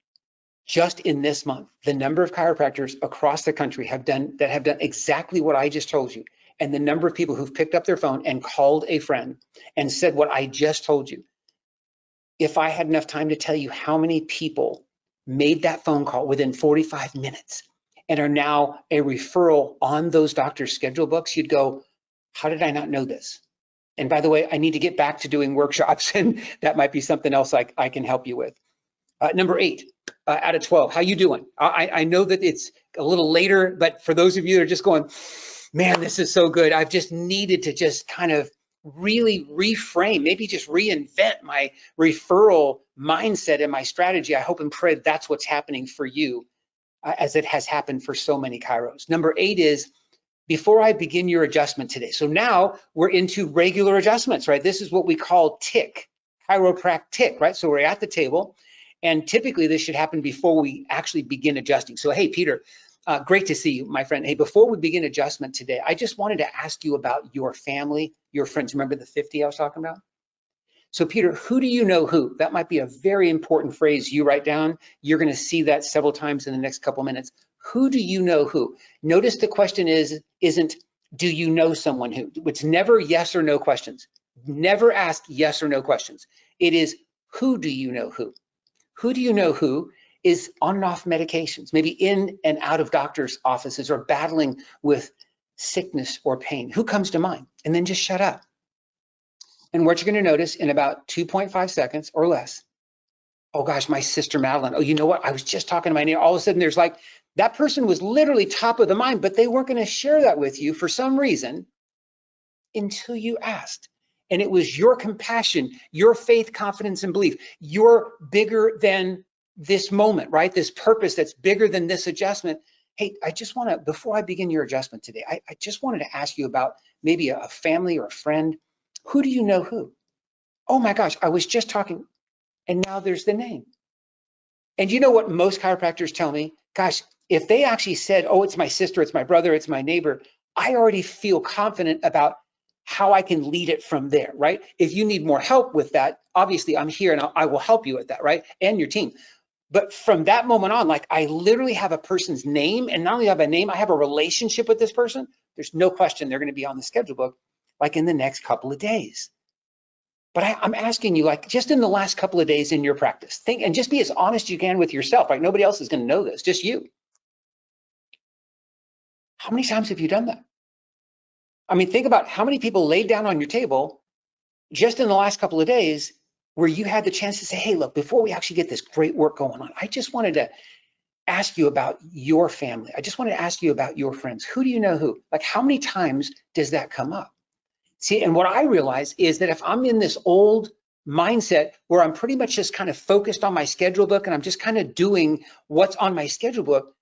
the number of chiropractors across the country have done exactly what I just told you. And the number of people who've picked up their phone and called a friend and said what I just told you. If I had enough time to tell you how many people made that phone call within 45 minutes and are now a referral on those doctors' schedule books, you'd go, how did I not know this? And by the way, I need to get back to doing workshops, and that might be something else I can help you with. Number 8 out of 12, how you doing? I know that it's a little later, but for those of you that are just going, man, this is so good. I've just needed to just kind of really reframe, maybe just reinvent my referral mindset and my strategy. I hope and pray that's what's happening for you as it has happened for so many chiros. Number 8 is before I begin your adjustment today. So now we're into regular adjustments, right? This is what we call TIC, chiropractic, right? So we're at the table, and typically this should happen before we actually begin adjusting. So, hey, Peter, great to see you, my friend. Hey, before we begin adjustment today, I just wanted to ask you about your family, your friends. Remember the 50 I was talking about? So, Peter, who do you know who? That might be a very important phrase you write down. You're going to see that several times in the next couple minutes. Who do you know who? Notice the question isn't, do you know someone who? It's never yes or no questions. Never ask yes or no questions. It is, who do you know who? Who do you know who is on and off medications, maybe in and out of doctor's offices or battling with sickness or pain? Who comes to mind? And then just shut up. And what you're going to notice in about 2.5 seconds or less, oh gosh, my sister Madeline. Oh, you know what? I was just talking to my neighbor. All of a sudden there's like, that person was literally top of the mind, but they weren't going to share that with you for some reason until you asked. And it was your compassion, your faith, confidence, and belief. You're bigger than this moment, right? This purpose that's bigger than this adjustment. Hey, I just want to, before I begin your adjustment today, I just wanted to ask you about maybe a family or a friend. Who do you know who? Oh my gosh, I was just talking, and now there's the name. And you know what most chiropractors tell me? Gosh, if they actually said, oh, it's my sister, it's my brother, it's my neighbor, I already feel confident about how I can lead it from there, right? If you need more help with that, obviously I'm here and I will help you with that, right? And your team. But from that moment on, like I literally have a person's name, and not only have a name, I have a relationship with this person. There's no question they're going to be on the schedule book like in the next couple of days. But I'm asking you, like, just in the last couple of days in your practice, think and just be as honest you can with yourself. Like nobody else is going to know this, just you. How many times have you done that? I mean, think about how many people laid down on your table just in the last couple of days where you had the chance to say, hey, look, before we actually get this great work going on, I just wanted to ask you about your family. I just wanted to ask you about your friends. Who do you know who? Like, how many times does that come up? See, and what I realize is that if I'm in this old mindset where I'm pretty much just kind of focused on my schedule book and I'm just kind of doing what's on my schedule book,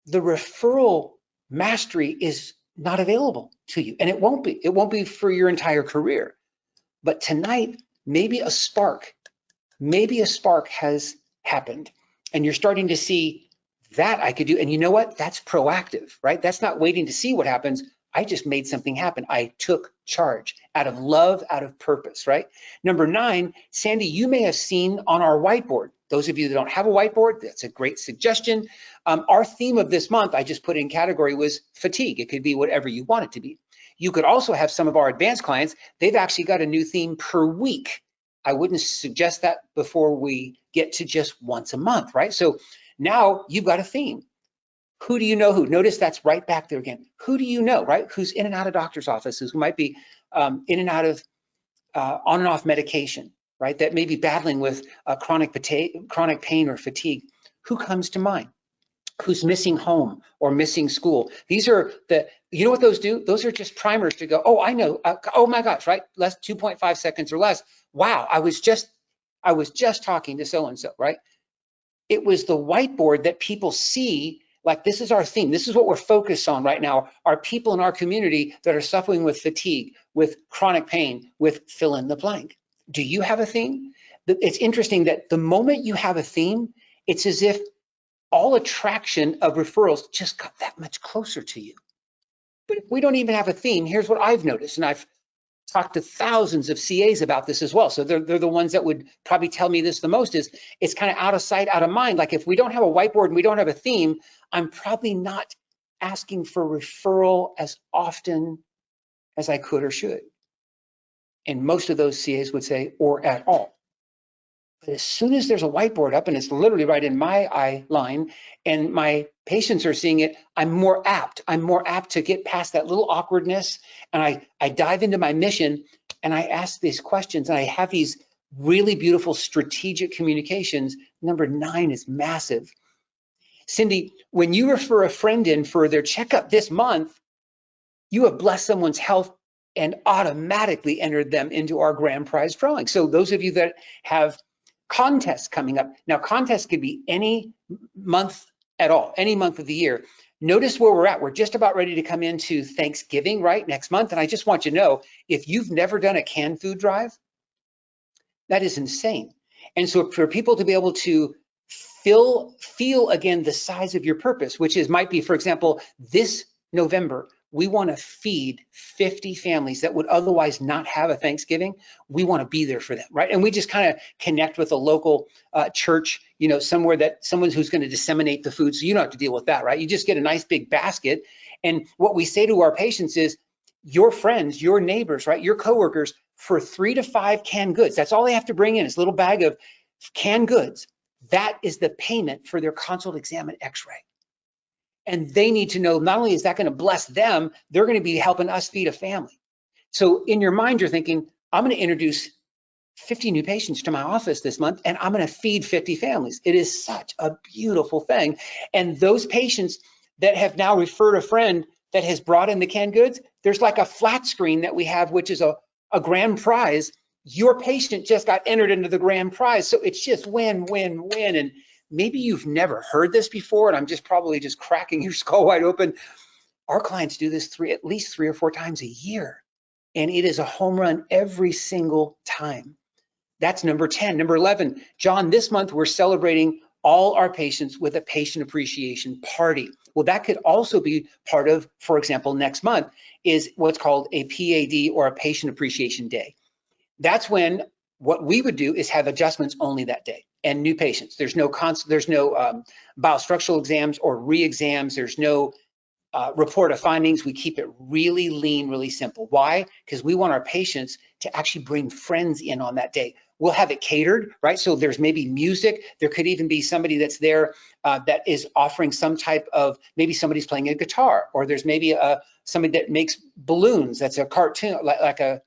the referral mastery is not available to you. And it won't be. It won't be for your entire career. But tonight, maybe a spark has happened. And you're starting to see that I could do. And you know what? That's proactive, right? That's not waiting to see what happens. I just made something happen. I took charge out of love, out of purpose, right? Number 9, Sandy, you may have seen on our whiteboard. Those of you that don't have a whiteboard, that's a great suggestion. Our theme of this month, I just put in category, was fatigue. It could be whatever you want it to be. You could also have some of our advanced clients, they've actually got a new theme per week. I wouldn't suggest that before we get to just once a month, right? So now you've got a theme. Who do you know who? Notice that's right back there again. Who do you know, right? Who's in and out of doctor's offices, who might be in and out of on and off medication, right? That may be battling with chronic pain or fatigue. Who comes to mind? Who's missing home or missing school? These are you know what those do? Those are just primers to go, oh, I know, oh my gosh, right? 2.5 seconds or less. Wow, I was just talking to so-and-so, right? It was the whiteboard that people see, like this is our theme. This is what we're focused on right now, are people in our community that are suffering with fatigue, with chronic pain, with fill in the blank. Do you have a theme? It's interesting that the moment you have a theme, it's as if all attraction of referrals just got that much closer to you. But if we don't even have a theme, here's what I've noticed, and I've talked to thousands of CAs about this as well. So they're the ones that would probably tell me this the most, is it's kind of out of sight, out of mind. Like if we don't have a whiteboard and we don't have a theme, I'm probably not asking for referral as often as I could or should. And most of those CAs would say, or at all. But as soon as there's a whiteboard up and it's literally right in my eye line and my patients are seeing it, I'm more apt to get past that little awkwardness, and I dive into my mission and I ask these questions and I have these really beautiful strategic communications. Number 9 is massive. Cindy, when you refer a friend in for their checkup this month, you have blessed someone's health and automatically entered them into our grand prize drawing. So those of you that have contests coming up, now contests could be any month at all, any month of the year. Notice where we're at. We're just about ready to come into Thanksgiving, right, next month. And I just want you to know, if you've never done a canned food drive, that is insane. And so for people to be able to feel again the size of your purpose, which is might be, for example, this November, we want to feed 50 families that would otherwise not have a Thanksgiving. We want to be there for them, right? And we just kind of connect with a local church, you know, someone who's going to disseminate the food, so you don't have to deal with that, right? You just get a nice big basket. And what we say to our patients is, your friends, your neighbors, right, your coworkers, for 3 to 5 canned goods, that's all they have to bring in, is a little bag of canned goods. That is the payment for their consult, exam, and x-ray. And they need to know, not only is that going to bless them, they're going to be helping us feed a family. So in your mind, you're thinking, I'm going to introduce 50 new patients to my office this month, and I'm going to feed 50 families. It is such a beautiful thing. And those patients that have now referred a friend that has brought in the canned goods, there's like a flat screen that we have, which is a grand prize. Your patient just got entered into the grand prize. So it's just win, win, win. And maybe you've never heard this before, and I'm just probably just cracking your skull wide open. Our clients do this at least 3 or 4 times a year, and it is a home run every single time. That's number 10. Number 11, John, this month we're celebrating all our patients with a patient appreciation party. Well, that could also be part of, for example, next month is what's called a PAD, or a patient appreciation day. That's when what we would do is have adjustments only that day and new patients. There's no biostructural exams or re-exams. There's no report of findings. We keep it really lean, really simple. Why? Because we want our patients to actually bring friends in on that day. We'll have it catered, right? So there's maybe music. There could even be somebody that's there that is offering some type of, maybe somebody's playing a guitar, or there's maybe somebody that makes balloons. That's a cartoon, like a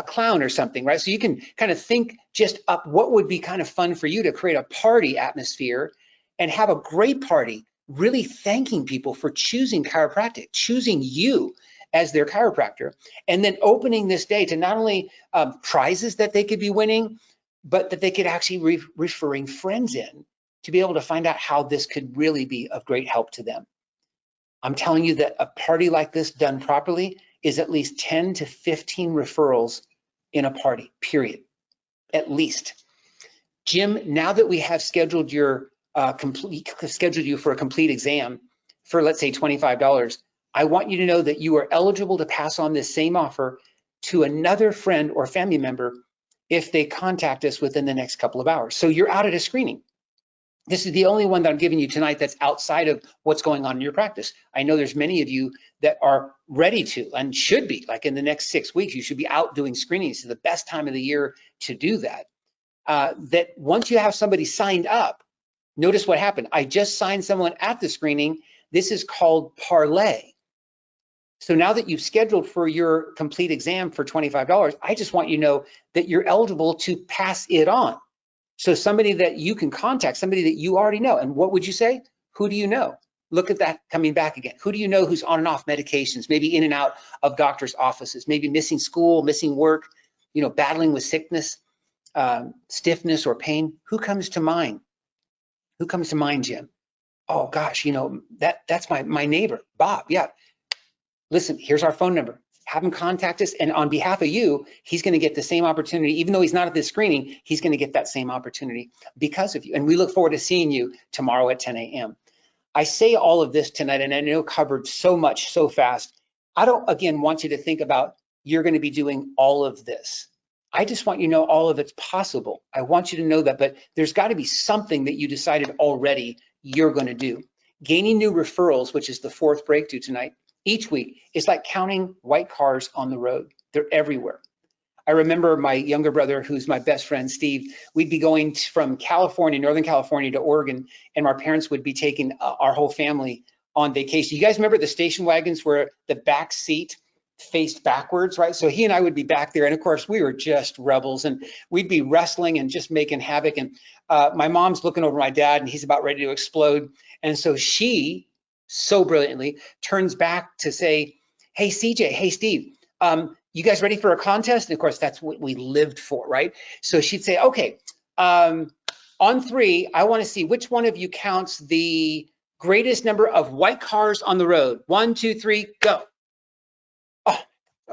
clown or something, right? So you can kind of think just up what would be kind of fun for you to create a party atmosphere and have a great party, really thanking people for choosing chiropractic, choosing you as their chiropractor, and then opening this day to not only prizes that they could be winning, but that they could actually referring friends in to be able to find out how this could really be of great help to them. I'm telling you that a party like this done properly is at least 10 to 15 referrals in a party, period, at least. Jim, now that we have scheduled you for a complete exam for, let's say, $25, I want you to know that you are eligible to pass on this same offer to another friend or family member if they contact us within the next couple of hours. So you're out at a screening. This is the only one that I'm giving you tonight that's outside of what's going on in your practice. I know there's many of you that are ready to and should be, like in the next 6 weeks, you should be out doing screenings. It's the best time of the year to do that. That once you have somebody signed up, notice what happened. I just signed someone at the screening. This is called Parlay. So now that you've scheduled for your complete exam for $25, I just want you to know that you're eligible to pass it on. So somebody that you can contact, somebody that you already know. And what would you say? Who do you know? Look at that coming back again. Who do you know who's on and off medications, maybe in and out of doctors' offices, maybe missing school, missing work, you know, battling with sickness, stiffness or pain? Who comes to mind? Who comes to mind, Jim? Oh gosh, you know, that's my neighbor, Bob. Yeah. Listen, here's our phone number. Have him contact us, and on behalf of you, he's going to get the same opportunity. Even though he's not at this screening, he's going to get that same opportunity because of you. And we look forward to seeing you tomorrow at 10 a.m. I say all of this tonight, and I know covered so much so fast. I don't, again, want you to think about you're going to be doing all of this. I just want you to know all of it's possible. I want you to know that, but there's got to be something that you decided already you're going to do. Gaining new referrals, which is the 4th breakthrough tonight, each week is like counting white cars on the road. They're everywhere. I remember my younger brother, who's my best friend, Steve, we'd be going from California, Northern California to Oregon, and our parents would be taking our whole family on vacation. You guys remember the station wagons where the back seat faced backwards, right? So he and I would be back there, and of course we were just rebels, and we'd be wrestling and just making havoc. And my mom's looking over my dad, and he's about ready to explode. And so she, so brilliantly, turns back to say, hey, CJ, hey, Steve, you guys ready for a contest? And of course, that's what we lived for, right? So she'd say, okay, on 3, I want to see which one of you counts the greatest number of white cars on the road. 1, 2, 3, go. Oh,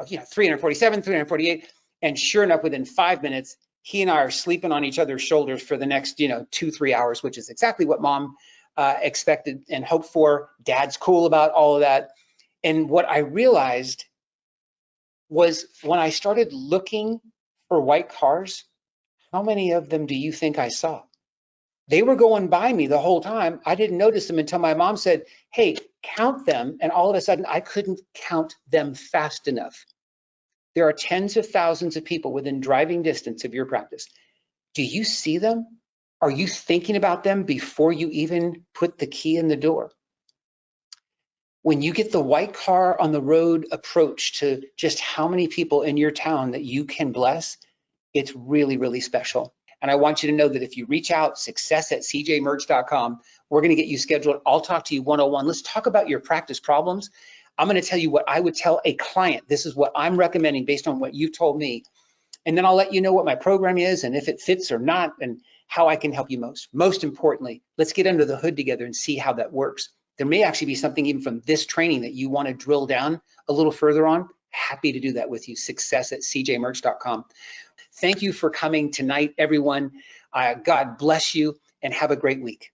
347, 348. And sure enough, within 5 minutes, he and I are sleeping on each other's shoulders for the next, 2-3 hours, which is exactly what mom expected and hoped for. Dad's cool about all of that. And what I realized was when I started looking for white cars, how many of them do you think I saw? They were going by me the whole time. I didn't notice them until my mom said, hey, count them. And all of a sudden, I couldn't count them fast enough. There are tens of thousands of people within driving distance of your practice. Do you see them? Are you thinking about them before you even put the key in the door? When you get the white car on the road approach to just how many people in your town that you can bless, it's really, really special. And I want you to know that if you reach out, success@cjmerch.com, we're going to get you scheduled. I'll talk to you one-on-one. Let's talk about your practice problems. I'm going to tell you what I would tell a client. This is what I'm recommending based on what you've told me. And then I'll let you know what my program is and if it fits or not and how I can help you most. Most importantly, let's get under the hood together and see how that works. There may actually be something even from this training that you want to drill down a little further on. Happy to do that with you. Success@cjmerch.com. Thank you for coming tonight, everyone. God bless you and have a great week.